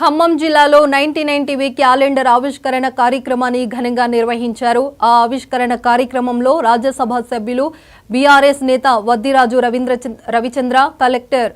ఖమ్మం జిల్లాలో 99 TV calendar ఆవిష్కరణ కార్యక్రమాన్ని ఘనంగా నిర్వహించారు. ఆ ఆవిష్కరణ కార్యక్రమంలో రాజ్యసభ సభ్యులు బీఆర్ఎస్ నేత వద్దిరాజు రవిచంద్ర, కలెక్టర్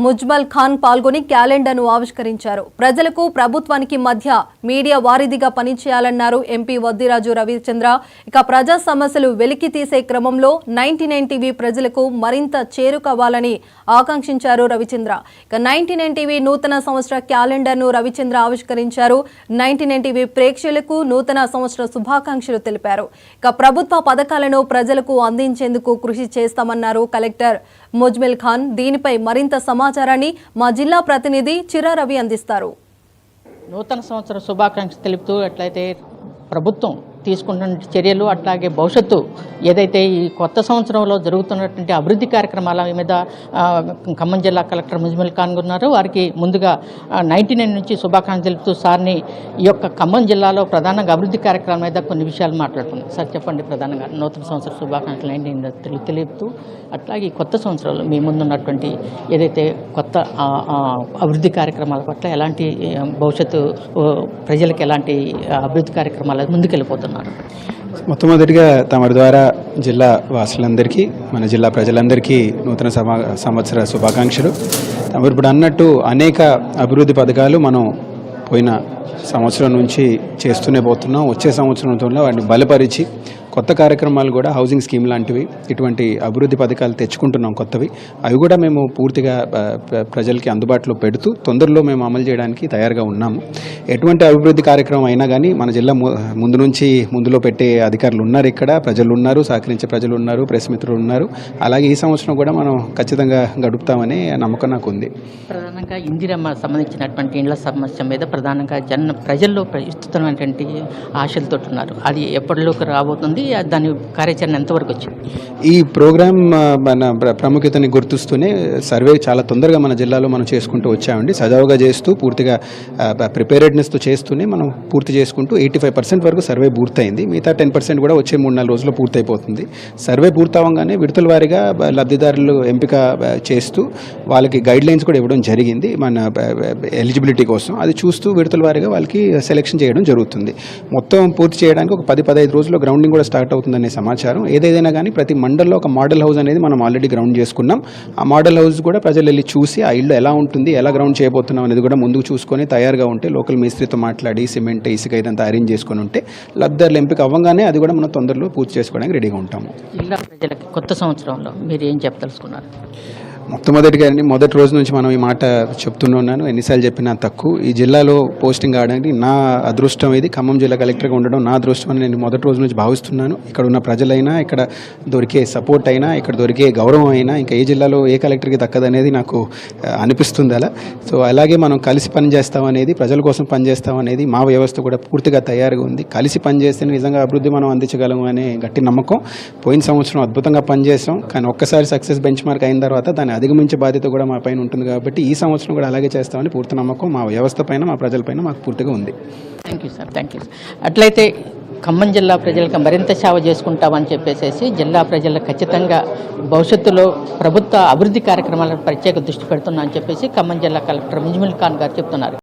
ముజ్మల్ ఖాన్ పాల్గొని క్యాలెండర్ను ఆవిష్కరించారు. ప్రజలకు ప్రభుత్వానికి మధ్య మీడియా వారిదిగా పనిచేయాలన్నారు ఎంపీ వద్దిరాజు రవిచంద్ర. ఇక ప్రజా సమస్యలు వెలికి తీసే క్రమంలో 99 టీవీ ప్రజలకు మరింత చేరుకోవాలని ఆకాంక్షించారు రవిచంద్ర. ఇక 99 టీవీ నూతన సంవత్సర క్యాలెండర్ను రవిచంద్ర ఆవిష్కరించారు. 99 టీవీ ప్రేక్షకులకు నూతన సంవత్సర శుభాకాంక్షలు తెలిపారు. ఇక ప్రభుత్వ పథకాలను ప్రజలకు అందించేందుకు కృషి చేస్తామన్నారు కలెక్టర్ ముజ్మల్ ఖాన్. దీనిపై మరింత సమాచారాన్ని మా జిల్లా ప్రతినిధి చిరా రవి అందిస్తారు. నూతన సంవత్సర శుభాకాంక్షలు తెలుపుతూ ఎట్లయితే ప్రభుత్వం తీసుకుంటున్న చర్యలు, అట్లాగే భవిష్యత్తు ఏదైతే ఈ కొత్త సంవత్సరంలో జరుగుతున్నటువంటి అభివృద్ధి కార్యక్రమాల మీద ఖమ్మం జిల్లా కలెక్టర్ ముజ్మల్ ఖాన్ ఉన్నారు. వారికి ముందుగా 99 నుంచి శుభాకాంక్షలు తెలుపుతూ సార్ని ఈ యొక్క ఖమ్మం జిల్లాలో ప్రధానంగా అభివృద్ధి కార్యక్రమాల మీద కొన్ని విషయాలు మాట్లాడుతున్నాం. సార్ చెప్పండి, ప్రధానంగా నూతన సంవత్సర శుభాకాంక్షలు ఏంటి తెలుపుతూ అట్లాగే ఈ కొత్త సంవత్సరంలో మీ ముందున్నటువంటి ఏదైతే కొత్త అభివృద్ధి కార్యక్రమాల పట్ల ఎలాంటి భవిష్యత్తు ప్రజలకు ఎలాంటి అభివృద్ధి కార్యక్రమాలు ముందుకెళ్ళిపోతున్నారు. మొట్టమొదటిగా తమరి ద్వారా జిల్లా వాసులందరికీ, మన జిల్లా ప్రజలందరికీ నూతన సంవత్సర శుభాకాంక్షలు. తమరు ఇప్పుడు అన్నట్టు అనేక అభివృద్ధి పథకాలు మనం పోయిన సంవత్సరం నుంచి చేస్తూనే పోతున్నాం. వచ్చే సంవత్సరంలో వాటిని బలపరిచి కొత్త కార్యక్రమాలు కూడా హౌసింగ్ స్కీమ్ లాంటివి, ఇటువంటి అభివృద్ధి పథకాలు తెచ్చుకుంటున్నాం కొత్తవి. అవి కూడా మేము పూర్తిగా ప్రజలకి అందుబాటులో పెడుతూ తొందరలో మేము అమలు చేయడానికి తయారుగా ఉన్నాము. ఎటువంటి అభివృద్ధి కార్యక్రమం అయినా కానీ మన జిల్లా ముందులో పెట్టే అధికారులు ఉన్నారు, ఇక్కడ ప్రజలు ఉన్నారు, సహకరించే ప్రజలు ఉన్నారు, ప్రెస్ మిత్రులు ఉన్నారు. అలాగే ఈ సంవత్సరం కూడా మనం ఖచ్చితంగా గడుపుతామనే నమ్మకం నాకు ఉంది. ప్రధానంగా ఇందిరమ్మ సంబంధించినటువంటి ఇండ్ల సమస్య మీద ప్రధానంగా ప్రజల్లో విస్తృతమైనటువంటి ఆశలతో ఉన్నారు. అది ఎప్పటిలోకి రాబోతుంది, దాని కార్యాచరణ ఎంతవరకు వచ్చింది? ఈ ప్రోగ్రాం మన ప్రాముఖ్యతని గుర్తిస్తూనే సర్వే చాలా తొందరగా మన జిల్లాలో మనం చేసుకుంటూ వచ్చామండి. సజావుగా చేస్తూ పూర్తిగా ప్రిపేరెడ్నెస్తో చేస్తూనే మనం పూర్తి చేసుకుంటూ 85% వరకు సర్వే పూర్తయింది. మిగతా 10% కూడా వచ్చే 3-4 రోజుల్లో పూర్తయిపోతుంది. సర్వే పూర్తవగానే విడతల వారీగా లబ్ధిదారులు ఎంపిక చేస్తూ వాళ్ళకి గైడ్ లైన్స్ కూడా ఇవ్వడం జరిగింది మన ఎలిజిబిలిటీ కోసం. అది చూస్తూ విడతల వారీగా వాళ్ళకి సెలెక్షన్ చేయడం జరుగుతుంది. మొత్తం పూర్తి చేయడానికి ఒక 10-15 రోజుల్లో గ్రౌండింగ్ కూడా స్టార్ట్ అవుతుందనే సమాచారం. ఏదైనా కానీ ప్రతి మండల్లో ఒక మోడల్ హౌస్ అనేది మనం ఆల్రెడీ గ్రౌండ్ చేసుకున్నాం. ఆ మోడల్ హౌస్ కూడా ప్రజలు వెళ్ళి చూసి ఆ ఇల్లు ఎలా ఉంటుంది, ఎలా గ్రౌండ్ చేయబోతున్నాం అనేది కూడా ముందుకు చూసుకొని తయారుగా ఉంటే, లోకల్ మేస్త్రితో మాట్లాడి సిమెంట్, ఇసుక ఇదంతా అరేంజ్ చేసుకొని ఉంటే లబ్ధిదారులు ఎంపిక అవ్వగానే అది కూడా మనం తొందరలో పూర్తి చేసుకోవడానికి రెడీగా ఉంటాము. జిల్లా ప్రజలకి కొత్త సంవత్సరంలో మీరు ఏం చెప్పదలుచుకున్నారు? మొట్టమొదటిగా మొదటి రోజు నుంచి మనం ఈ మాట చెప్తున్నాను, ఎన్నిసార్లు చెప్పినా తక్కువ. ఈ జిల్లాలో పోస్టింగ్ కావడానికి నా అదృష్టం, ఇది ఖమ్మం జిల్లా కలెక్టర్గా ఉండడం నా అదృష్టం అని నేను మొదటి రోజు నుంచి భావిస్తున్నాను. ఇక్కడ ఉన్న ప్రజలైనా, ఇక్కడ దొరికే సపోర్ట్ అయినా, ఇక్కడ దొరికే గౌరవం అయినా ఇంకా ఏ జిల్లాలో ఏ కలెక్టర్కి దక్కదనేది నాకు అనిపిస్తుంది అలా. సో అలాగే మనం కలిసి పనిచేస్తామనేది, ప్రజల కోసం పనిచేస్తామనేది మా వ్యవస్థ కూడా పూర్తిగా తయారుగా ఉంది. కలిసి పనిచేస్తే నిజంగా అభివృద్ధి మనం అందించగలము అనే గట్టి నమ్మకం. పోయిన సంవత్సరం అద్భుతంగా పనిచేసాం, కానీ ఒక్కసారి సక్సెస్ బెంచ్ మార్క్ అయిన తర్వాత దాన్ని అధిగమించే బాధ్యత కూడా మా పైన ఉంటుంది. కాబట్టి ఈ సంవత్సరం కూడా అలాగే చేస్తామని పూర్తి నమ్మకం మా వ్యవస్థ పైన, మా ప్రజల పైన మాకు పూర్తిగా ఉంది. Thank you sir, thank you. అట్లయితే ఖమ్మం జిల్లా ప్రజలకు మరింత సేవ చేసుకుంటామని చెప్పేసి జిల్లా ప్రజలకు ఖచ్చితంగా భవిష్యత్తులో ప్రభుత్వ అభివృద్ధి కార్యక్రమాలకు ప్రత్యేక దృష్టి పెడుతున్నా అని చెప్పేసి ఖమ్మం జిల్లా కలెక్టర్ ముజ్మల్ ఖాన్ గారు చెప్తున్నారు.